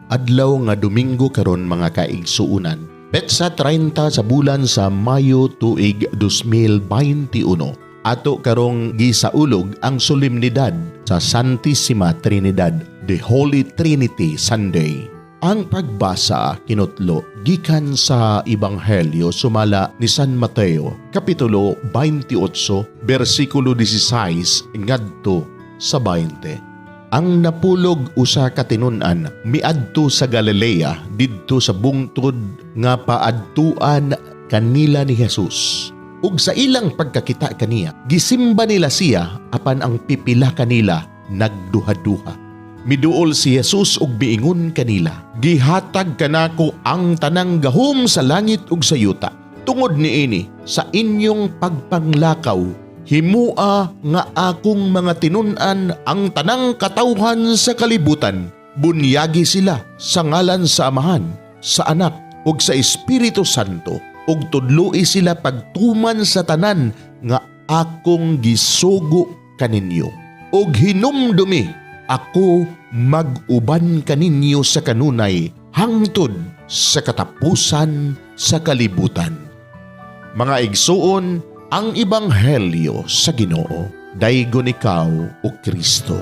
adlaw nga Domingo karon mga kaigsuunan. Petsa 30 sa bulan sa Mayo tuig 2021. Ato karong gisaulog ang solemnidad sa Santissima Trinidad, the Holy Trinity Sunday. Ang pagbasa kinutlo gikan sa Ebanghelyo sumala ni San Mateo, Kapitulo 28, versikulo 16 ngadto sa 20. Ang napulog usa ka tinun-an miadto sa Galilea didto sa bungtod nga paadtuan kanila ni Jesus. Ug sa ilang pagkakita kaniya, gisimba nila siya apan ang pipila kanila nagduha-duha. Miduol si Jesus ug biingon kanila, "Gihatag kanako ang tanang gahom sa langit ug sa yuta. Tungod niini sa inyong pagpanglakaw, himua nga akong mga tinun-an ang tanang katawhan sa kalibutan. Bunyagi sila sa ngalan sa Amahan, sa Anak ug sa Espiritu Santo, ug tudloi sila pagtuman sa tanan nga akong gisugo kaninyo. Ug hinumdumi ako mag-uban kaninyo sa kanunay hangtod sa katapusan sa kalibutan." Mga igsuon, ang Ebanghelyo sa Ginoo. Daygon ikaw, O Kristo.